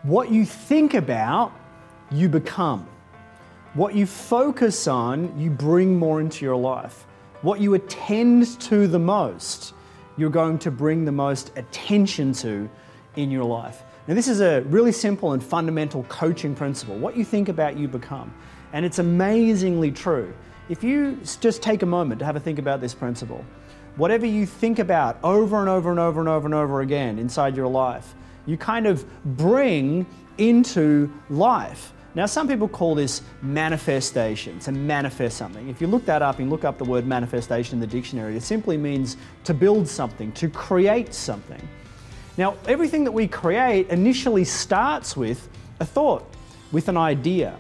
What you think about, you become. What you focus on, you bring more into your life. What you attend to the most, you're going to bring the most attention to in your life. Now, this is a really simple and fundamental coaching principle. What you think about, you become. And it's amazingly true. If you just take a moment to have a think about this principle, whatever you think about over and over and over and over and over again inside your life, you kind of bring into life. Now, some people call this manifestation, to manifest something. If you look that up and look up the word manifestation in the dictionary, it simply means to build something, to create something. Now, everything that we create initially starts with a thought, with an idea.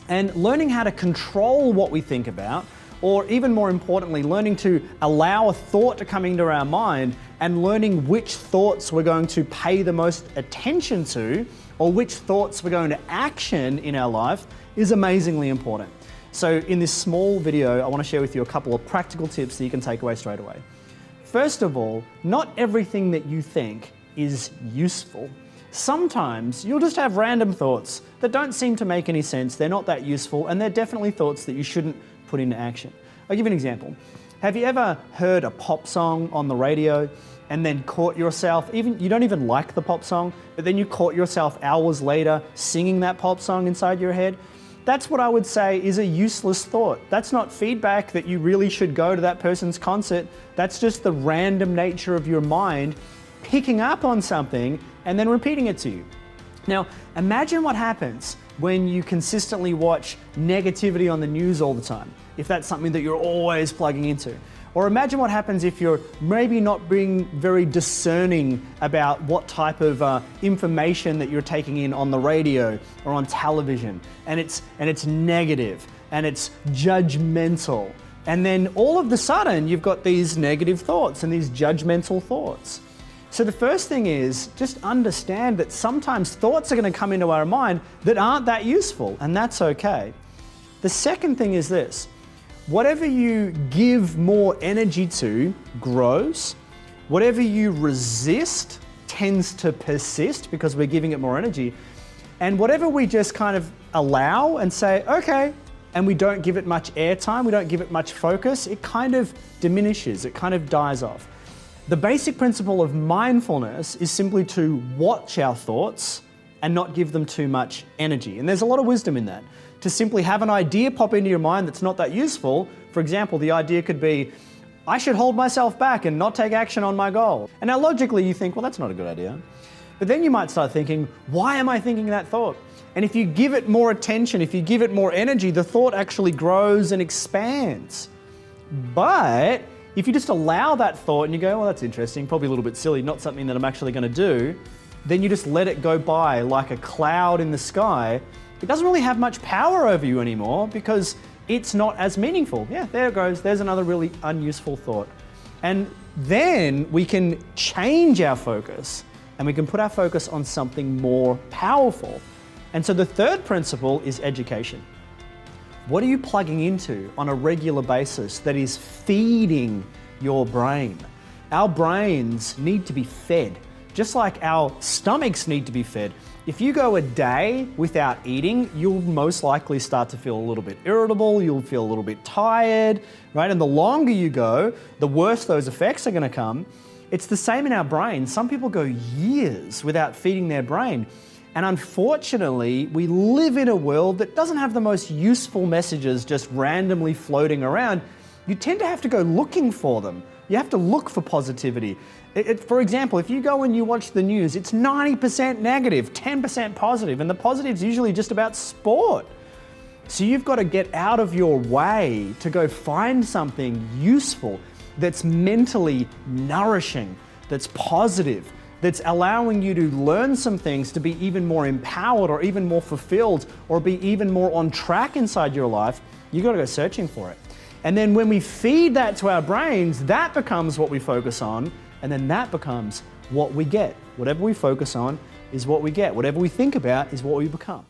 And learning how to control what we think about, or even more importantly, learning to allow a thought to come into our mind and learning which thoughts we're going to pay the most attention to, or which thoughts we're going to action in our life, is amazingly important. So in this small video, I want to share with you a couple of practical tips that you can take away straight away. First of all, not everything that you think is useful. Sometimes you'll just have random thoughts that don't seem to make any sense, they're not that useful, and they're definitely thoughts that you shouldn't put into action. I'll give you an example. Have you ever heard a pop song on the radio and then caught yourself, you don't even like the pop song, but then you caught yourself hours later singing that pop song inside your head? That's what I would say is a useless thought. That's not feedback that you really should go to that person's concert. That's just the random nature of your mind picking up on something and then repeating it to you. Now, imagine what happens when you consistently watch negativity on the news all the time, if that's something that you're always plugging into. Or imagine what happens if you're maybe not being very discerning about what type of information that you're taking in on the radio or on television, and it's negative and it's judgmental. And then all of a sudden you've got these negative thoughts and these judgmental thoughts. So the first thing is just understand that sometimes thoughts are going to come into our mind that aren't that useful, and that's okay. The second thing is this: whatever you give more energy to grows. Whatever you resist tends to persist because we're giving it more energy. And whatever we just kind of allow and say, okay, and we don't give it much airtime, we don't give it much focus, it kind of diminishes, it kind of dies off. The basic principle of mindfulness is simply to watch our thoughts and not give them too much energy. And there's a lot of wisdom in that. To simply have an idea pop into your mind that's not that useful. For example, the idea could be, I should hold myself back and not take action on my goal. And now logically you think, well, that's not a good idea. But then you might start thinking, why am I thinking that thought? And if you give it more attention, if you give it more energy, the thought actually grows and expands. But if you just allow that thought and you go, well, that's interesting, probably a little bit silly, not something that I'm actually going to do, then you just let it go by like a cloud in the sky. It doesn't really have much power over you anymore because it's not as meaningful. Yeah, there it goes. There's another really unuseful thought. And then we can change our focus and we can put our focus on something more powerful. And so the third principle is education. What are you plugging into on a regular basis that is feeding your brain? Our brains need to be fed, just like our stomachs need to be fed. If you go a day without eating, you'll most likely start to feel a little bit irritable, you'll feel a little bit tired, right? And the longer you go, the worse those effects are going to come. It's the same in our brain. Some people go years without feeding their brain. And unfortunately, we live in a world that doesn't have the most useful messages just randomly floating around. You tend to have to go looking for them. You have to look for positivity. For example, if you go and you watch the news, it's 90% negative, 10% positive, and the positive's usually just about sport. So you've got to get out of your way to go find something useful that's mentally nourishing, that's positive, that's allowing you to learn some things to be even more empowered or even more fulfilled or be even more on track inside your life. You've got to go searching for it. And then when we feed that to our brains, that becomes what we focus on, and then that becomes what we get. Whatever we focus on is what we get. Whatever we think about is what we become.